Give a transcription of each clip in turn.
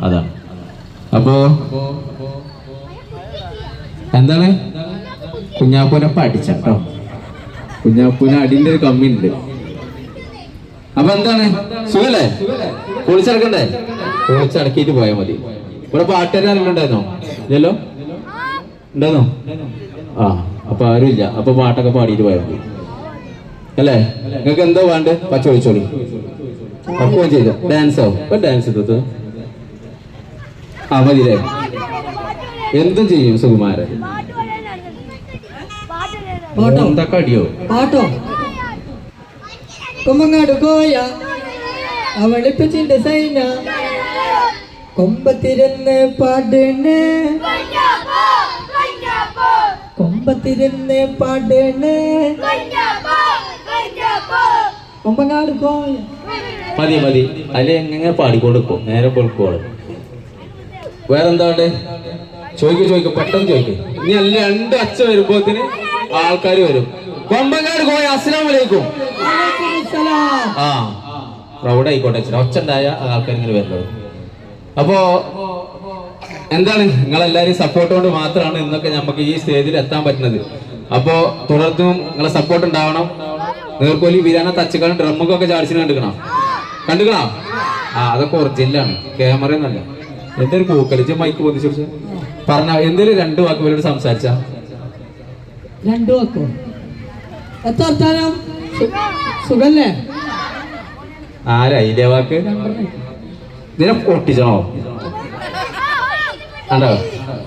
അതാണ്. അപ്പോ എന്താണ് കുഞ്ഞാപ്പൂനെ പഠിച്ചോ, കുഞ്ഞാപ്പൂനെ അടിന്റെ ഒരു കമ്മി ഉണ്ട്. അപ്പൊ എന്താണ് സുഖല്ലേ? പൊളിച്ചടക്കണ്ടേ? പൊളിച്ചടക്കിയിട്ട് പോയാൽ മതി. ഇവിടെ പാട്ടുകാരെല്ലാം ഉണ്ടായിരുന്നോ? ഇല്ലല്ലോ, ഉണ്ടായിരുന്നോ? ആ, അപ്പൊ ആരുമില്ല. അപ്പൊ പാട്ടൊക്കെ പാടിയിട്ട് പോയാൽ മതി അല്ലേ? നിങ്ങൾക്ക് എന്തോ വേണ്ട പച്ചൊളിച്ചോളി പക്കുവം ചെയ്തോ. ഡാൻസോ? ഇപ്പൊ ഡാൻസ് എടുത്തത് ആ മതില്ലേ? എന്തും ചെയ്യും സുകുമാരൻ. എന്തൊക്കെ അടിയോ പാട്ടോ? കൊമ്പങ്ങാട് കോയ അവളിപ്പിച്ചിന്റെ സൈന കൊമ്പത്തിരുന്ന് പാടണ്, കൊമ്പത്തിരുന്ന് പാടണ്, കൊമ്പങ്ങാട് കോയ. മതി മതി, അല്ലെ എങ്ങനെ പാടിക്കൊടുക്കും, നേരെ കൊടുക്കോളൂ. വേറെന്താ ചോദിക്കും, പെട്ടെന്ന് ചോദിക്കും. ഇനി അല്ല 2 അച്ഛ വരുമ്പോത്തിന് ആൾക്കാർ വരും. കൊമ്പങ്ങാട് കോയ അസ്സലാമു അലൈക്കും. ആ പ്രൗഡ് ആയിക്കോട്ടെ, ഒച്ച ഉണ്ടായ ആൾക്കാർ ഇങ്ങനെ വരുന്നത്. അപ്പോ എന്താണ് നിങ്ങളെല്ലാരും സപ്പോർട്ട് കൊണ്ട് മാത്രമാണ് ഇന്നൊക്കെ നമുക്ക് ഈ സ്റ്റേജിൽ എത്താൻ പറ്റുന്നത്. അപ്പോ തുടർന്നും നിങ്ങളെ സപ്പോർട്ട് ഉണ്ടാവണം. നീർക്കോലി വീരാന തച്ചുകളും ഡ്രമ്മുകൊക്കെ ചാടിച്ചിന് കണ്ടുക്കണം. ആ അതൊക്കെ ഒറിജിനലാണ്, ക്യാമറ ഒന്നല്ല. എന്തൊരു പൂക്കളിച്ച് മൈക്ക് പൊതിച്ചു പറഞ്ഞ എന്തേലും 2 വാക്ക് ഇവരോട് സംസാരിച്ച 2 വാക്കോ? എത്താനം സുഖല്ലേ? ആരായില്ലേ വാക്ക്? ഇതിനെ പൊട്ടിച്ചണോ? അണ്ടോ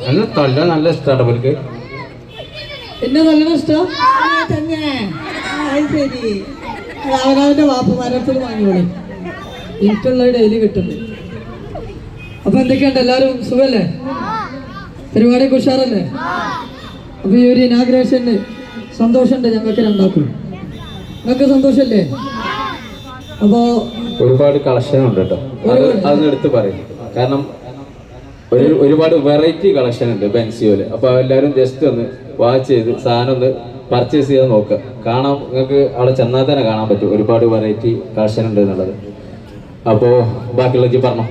എന്നെ തൊല്ല നല്ല ഇഷ്ടമാണ് അവർക്ക്. എന്നെ നല്ല ഇഷ്ടം തന്നെ. ശരി, അവനവന്റെ വാപ്പമാരത്തിൽ വാങ്ങിയോളി, എനിക്കുള്ള ഡെയിലി കിട്ടുന്നത്. അപ്പൊ എന്തൊക്കെയുണ്ട്, എല്ലാവരും സുഖല്ലേ? പരിപാടിയൊക്കെ ഉഷാറല്ലേ? അപ്പൊ ഈ ഒരു ഇനാഗ്രേഷന് സന്തോഷമുണ്ട് ഞങ്ങൾക്ക് രണ്ടാക്കും. നിങ്ങൾക്ക് സന്തോഷല്ലേ? അപ്പോ ഒരുപാട് കളക്ഷൻ ഉണ്ട് കേട്ടോ, അതൊന്ന് എടുത്ത് പറയും. കാരണം ഒരുപാട് വെറൈറ്റി കളക്ഷൻ ഉണ്ട് ബെൻസിയോല്. അപ്പൊ എല്ലാവരും ജസ്റ്റ് ഒന്ന് വാച്ച് ചെയ്ത് സാധനം ഒന്ന് പർച്ചേസ് ചെയ്ത് നോക്കുക. കാണാം, നിങ്ങൾക്ക് അവിടെ ചെന്നാൽ തന്നെ കാണാൻ പറ്റും ഒരുപാട് വെറൈറ്റി കളക്ഷൻ ഉണ്ട് എന്നുള്ളത്. അപ്പോ ബാക്കിയുള്ള പറഞ്ഞോ,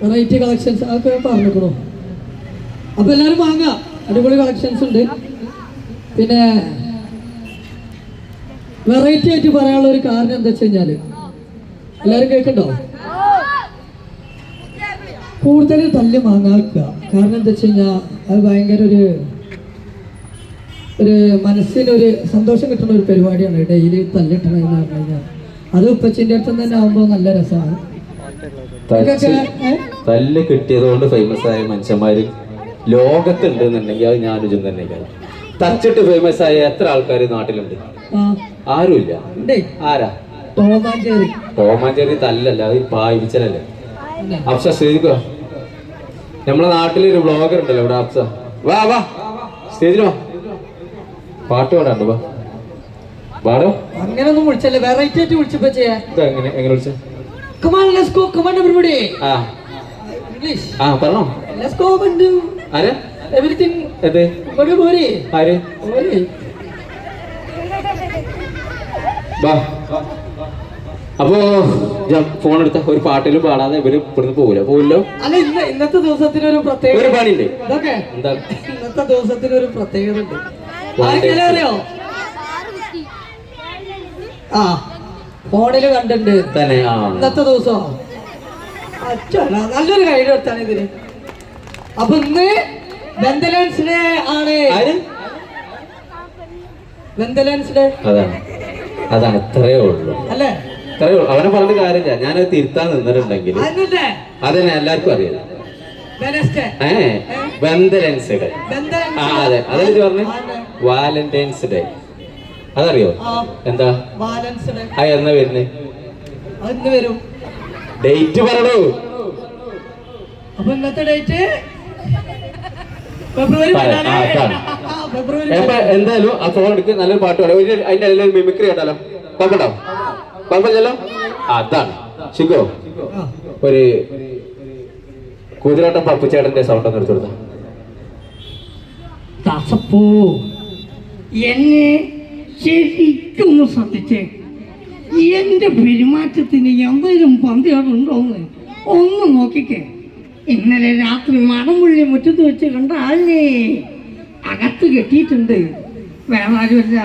വെറൈറ്റി കളക്ഷൻസ് അതൊക്കെ പറഞ്ഞിക്കണോ? അപ്പൊ എല്ലാവരും വാങ്ങുക, അടിപൊളി കളക്ഷൻസ് ഉണ്ട്. പിന്നെ വെറൈറ്റി ആയിട്ട് പറയാനുള്ള ഒരു കാരണം എന്താ വെച്ച് കഴിഞ്ഞാല്, എല്ലാരും കേൾക്കണ്ടോ? കൂടുതൽ തല്ല് വാങ്ങാക്കുക. കാരണം എന്താ വെച്ച് കഴിഞ്ഞാൽ അത് ഭയങ്കര ഒരു മനസ്സിനൊരു സന്തോഷം കിട്ടുന്ന ഒരു പരിപാടിയാണ് ഡെയിലി തല്ലിട്ടണമെന്ന് പറഞ്ഞു കഴിഞ്ഞാൽ. അത് ഉപ്പച്ചിൻ്റെ അടുത്ത് തന്നെ ആകുമ്പോൾ നല്ല രസമാണ്. തല്ല് കിട്ടിയത് കൊണ്ട് ഫേമസ് ആയ മനുഷ്യന്മാര് ലോകത്തുണ്ട് എന്നുണ്ടെങ്കിൽ അത് ഞാനും തന്നെ. തച്ചിട്ട് ഫേമസ് ആയ എത്ര ആൾക്കാർ നാട്ടിലുണ്ട്? ആരുമില്ല. ആരാ? ടോമാഞ്ചേരി തല്ലല്ല, അത് പായിച്ചലല്ലേ. അഫ്സ സ്റ്റേജിൽ നമ്മളെ നാട്ടിലൊരു വ്ളോഗർ ഉണ്ടല്ലോ ഇവിടെ, അഫ്സ വാ വാ സ്റ്റേജിൽ വാ, പാട്ട് പാടാണ്ട് വാ. പാടോ? അങ്ങനെയൊന്നും വിളിച്ചല്ലേ, വെറൈറ്റി ആയിട്ട് വിളിച്ചപ്പോ ചെയ്യാ. എങ്ങനെ വിളിച്ച? Come on, let's go, come on everybody. English. പറഞ്ഞോ. Let's go and do. ആരെ? Everything. അതെ. Body body. ആരെ? Body. വാ. അപ്പോ ഫോൺ എടുത്ത ഒരു പാട്ടിലും പാടാതെ ഇവര് ഇവിടുന്ന് പോവില്ലോ. അല്ല, ഇന്നത്തെ ദിവസത്തിനൊരു പ്രത്യേകത. ഒരു പണിയുണ്ട്. ഇതൊക്കെ എന്താ? ഇന്നത്തെ ദിവസത്തിനൊരു പ്രത്യേകത ഉണ്ട്. ആർക്കെല്ലാം അറിയോ? ആ ഫോണില് കണ്ടിട്ടുണ്ട് തന്നെ. ഇന്നത്തെ ദിവസം അച്ഛനാ നല്ലൊരു ഗൈഡ് എടുത്താണ് ഇതിന്. അപ്പൊ ഇന്ന് വെന്തലൻസ് ഡേ ആണ്. വെന്തലൻസ് ഡേ അതാണ്, ഇത്രയേ ഉള്ളൂ അല്ലേ? ഇത്രയേ ഉള്ളൂ. അവനെ പറഞ്ഞ കാര്യമില്ല, ഞാനത് തിരുത്താൻ നിന്നിട്ടുണ്ടെങ്കിൽ അതന്നെ എല്ലാവർക്കും അറിയാം. വെന്തലൻസ് ഡേ. അതെ, അതെനിക്ക് പറഞ്ഞു വാലന്റൈൻസ് ഡേ. അതറിയോ? എന്താ എന്നാ വരുന്നേ? വരും. ഡേറ്റ് പറയണോ? അപ്പൊ ഇന്നത്തെ ഡേറ്റ് ഫെബ്രുവരി. എന്തായാലും ആ ഫോൺ എടുക്ക്, നല്ലൊരു പാട്ട് പാടാം. അതിന്റെ ഇടയിൽ മിമിക്രി കേട്ടാലോ? കുഴപ്പമില്ലല്ലോ. അതാണ് ശിഖോ, ഒരു കുതിരാട്ടം പപ്പുച്ചേട്ടന്റെ സൗണ്ട് ഒന്ന് എടുത്തു കൊടുത്ത. എന്നെ ശരിക്കും ശ്രദ്ധിച്ചേ, എന്റെ പെരുമാറ്റത്തിന് എന്തെങ്കിലും പന്തികളുണ്ടോന്ന്. ഒന്ന് നോക്കിക്കേ, ഇന്നലെ രാത്രി മടംപുള്ളി മുറ്റത്ത് വെച്ച് കണ്ട ആളിനെ അകത്ത് കെട്ടിയിട്ടുണ്ട്. വേറെ ആരുമല്ല,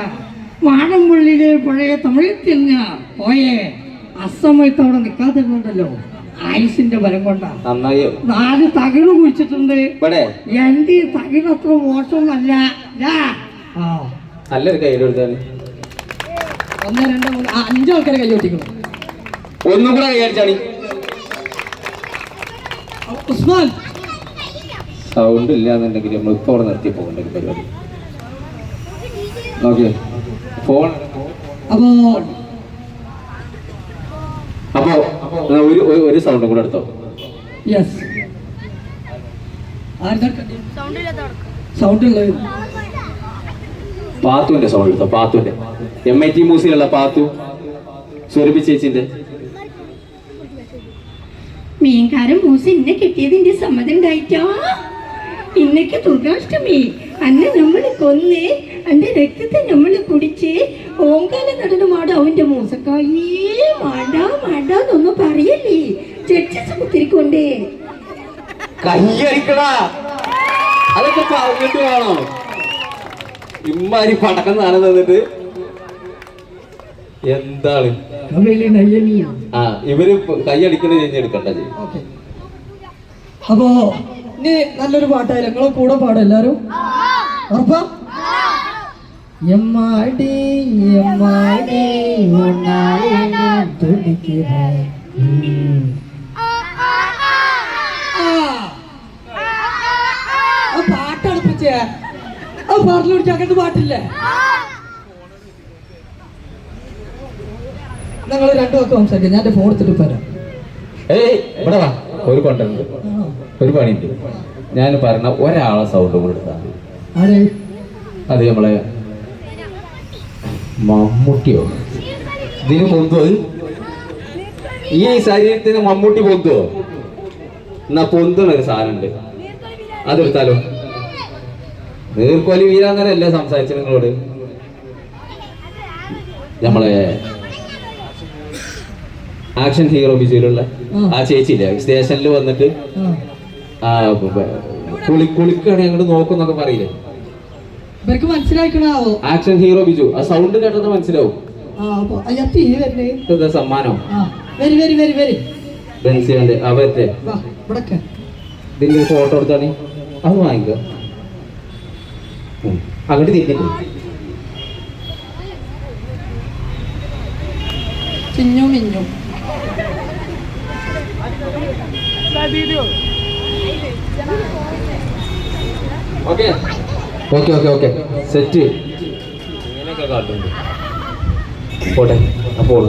മാടംപുള്ളിയിലെ പഴയ തമിഴത്തിങ്ങ പോയേ അസമയത്ത് അവിടെ നിൽക്കാതിരുന്നുണ്ടല്ലോ, ആയുസിന്റെ ബലം കൊണ്ടാ. 4 തകിട് കുഴിച്ചിട്ടുണ്ട്. എന്റെ തകിട് അത്ര മോശമൊന്നല്ല. നല്ലൊരു കൈ കൊടുത്താൽ 1 2 3 5 ആൾക്കാരെ കൈ ഒട്ടിക്കണം. ഒന്നും കൂടെ കൈയടിച്ചാണി. ഉസ്മാൻ, സൗണ്ട് ഇല്ലാന്നുണ്ടെങ്കിൽ നമ്മൾ ഇപ്പൊ അവിടെ നിർത്തി പോകേണ്ട ഒരു പരിപാടി. Okay, phone. അപ്പോ ഒരു സൗണ്ടും കൂടെ എടുത്തോ. യെസ്, സൗണ്ട് ഉള്ളത് പാത്തുവിന്റെ സൗണ്ട് എടുത്തോ. പാത്തുവിന്റെ MIT മ്യൂസിലുള്ള പാത്തു, സ്വരൂപി ചേച്ചിന്റെ. മീൻകാരൻ മൂസ ഇന്നെ കിട്ടിയതിന്റെ സമ്മതം ഉണ്ടായിട്ടോ. ഇന്നക്ക് ദുർഗാഷ്ടമി, അന്ന് നമ്മള് കൊന്ന് അന്റെ രക്തത്തെ നമ്മള് കുടിച്ച് ഓങ്കാല നടനുമാട് അവന്റെ മൂസക്കായേ മാണ്ടാ മാണ്ടാന്നൊന്നും പറയല്ലേ, ജഡ്ജസ് കുത്തിരിക്കൊണ്ടേ. കയ്യടിക്കടാ, അതൊക്കെ പറഞ്ഞിട്ട് വേണോ ഇമ്മാരി പടക്കം സാധനം തന്നിട്ട്? എന്താണ് ഇവര് കൈയടിക്കണ ചെഞ്ഞെടുക്കണ്ട. അപ്പോ ഇനി നല്ലൊരു പാട്ടായി നിങ്ങളെ കൂടെ പാടും എല്ലാരും. ഉറപ്പാ? എമ്മാടി എമ്മാടി പാട്ടടുപ്പിച്ചേ, അത് പറഞ്ഞു കൊടുക്കാൻ അങ്ങനത്തെ പാട്ടില്ലേ? നിങ്ങൾ 2 വാക്ക് സംസാരിക്കാം, ഞാൻ ഫോൺ എടുത്തിട്ട് വരാം. ഇവിടെ വാ, ഒരു കൊണ്ടുണ്ട്, ഒരു പണിയുണ്ട്. ഞാൻ പറഞ്ഞ ഒരാളെ സൗണ്ട് കൂടെ എടുത്താൽ മതി. അത് നമ്മളെ മമ്മൂട്ടിയോ? ഇതിന് പൊന്തോ? ഈ ശരീരത്തിന് മമ്മൂട്ടി പൊന്തോ? എന്നാ പൊന്തണൊരു സാധനം ഉണ്ട്, അതെടുത്താലോ? നീർക്കോലി വീരാന്നല്ലേ സംസാരിച്ചു നിങ്ങളോട്. നമ്മളെ ആക്ഷൻ ഹീറോ ബിജുവിലുള്ള ആ ചേച്ചിയില്ലേ, സ്റ്റേഷനിൽ വന്നിട്ട് കുളിക്കാണ് അങ്ങോട്ട് നോക്കുന്നൊക്കെ പറയില്ലേ? മനസ്സിലാക്കണോ? Action hero Biju. ആ സൗണ്ട് കേട്ടത് മനസ്സിലാവും. സമ്മാനോ ബെൻസിന്റെ അവരുടെ ഇതിന്റെ ഫോട്ടോ എടുത്താണ്, അത് വാങ്ങിക്ക. അങ്ങോട്ട് തിരിഞ്ഞിട്ട് ചിഞ്ഞും മിഞ്ഞും. Okay okay okay okay set. ഇങ്ങനെയൊക്കെ കാട്ടുന്നുണ്ട്. പോട്ടെ, അപ്പോൾ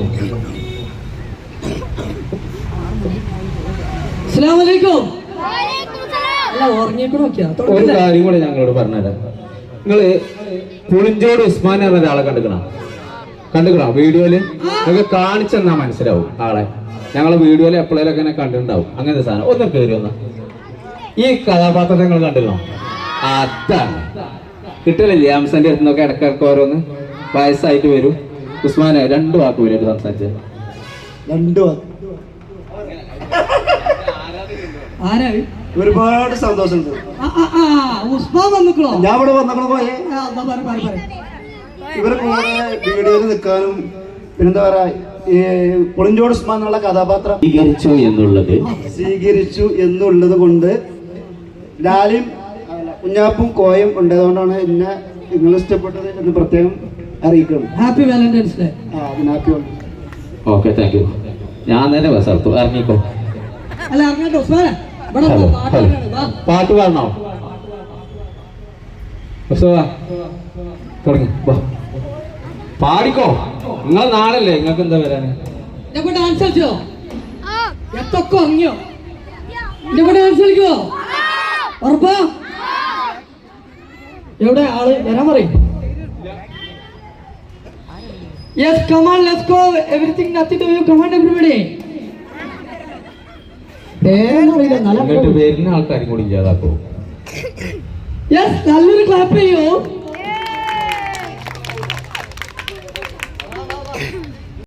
ഒരു കാര്യം കൂടെ ഞങ്ങളോട് പറഞ്ഞുതരാം. നിങ്ങള് പുളിഞ്ചോട് ഉസ്മാൻ എന്ന ഒരാളെ കണ്ടുക്കണോ വീഡിയോയില്? നിങ്ങൾക്ക് കാണിച്ചെന്നാ മനസ്സിലാവും ആളെ. ഞങ്ങളെ വീഡിയോയിൽ എപ്പോഴേലും ഒക്കെ കണ്ടിട്ടുണ്ടാവും. അങ്ങനത്തെ സാധനം ഒന്ന് കയറി വന്ന ഈ കഥാപാത്രത്തെ നിങ്ങൾ കണ്ടിരുന്നോ? അതാണ് കിട്ടലില്ലേ അംസന്റെ അടുത്ത് നിന്നൊക്കെ ഇടക്കിടക്ക് ഓരോന്ന് വയസ്സായിട്ട് വരും. ഉസ്മാനെ 2 വാക്ക് വരും സംസാരിച്ചത്. 2 വാക്ക്. ഒരുപാട് സന്തോഷമുണ്ട്. ഞാൻ ഇവിടെ വന്നോ പോയേ ഇവരെ കൂടെ വീഡിയോയിൽ നിൽക്കാനും പിന്നെന്താ പറയാ ഈ പുളിഞ്ചോട് ഉസ്മാൻ എന്നുള്ള കഥാപാത്രം സ്വീകരിച്ചു എന്നുള്ളത് കൊണ്ട് ലാലും കുഞ്ഞാപ്പും കോയും ഉണ്ടായതുകൊണ്ടാണ് എന്നെ നിങ്ങൾ ഇഷ്ടപ്പെട്ടത് എന്ന് പ്രത്യേകം അറിയിക്കണം. Happy Valentine's day. Happy. Okay, thank you. ഞാൻ തന്നെ ബസ്സെടുത്തു. ഇറങ്ങിക്കോ. അല്ല ഇറങ്ങട്ടോ ഉസ്മാനെ. പാട്ട് പാടണോ? തുടങ്ങി പാടിക്കോ. നിങ്ങൾ നാളല്ലേ, നിങ്ങൾക്ക് എന്താ വരാന്? ഡാൻസ് കളിച്ചോ? എത്തൊക്കെ ഇറങ്ങിയോ? ഡാൻസ് കളിക്കോ? ഉറപ്പാ? എവിടെ ആള് വരാൻ പറയും? Yes, come on, let's go. Everything, nothing to you. Come on, everybody. വരുന്ന ആൾക്കാരും കൂടി ഇല്ലാതാക്കോ. Yes, നല്ലൊരു ക്ലാപ്പ് ചെയ്യോ.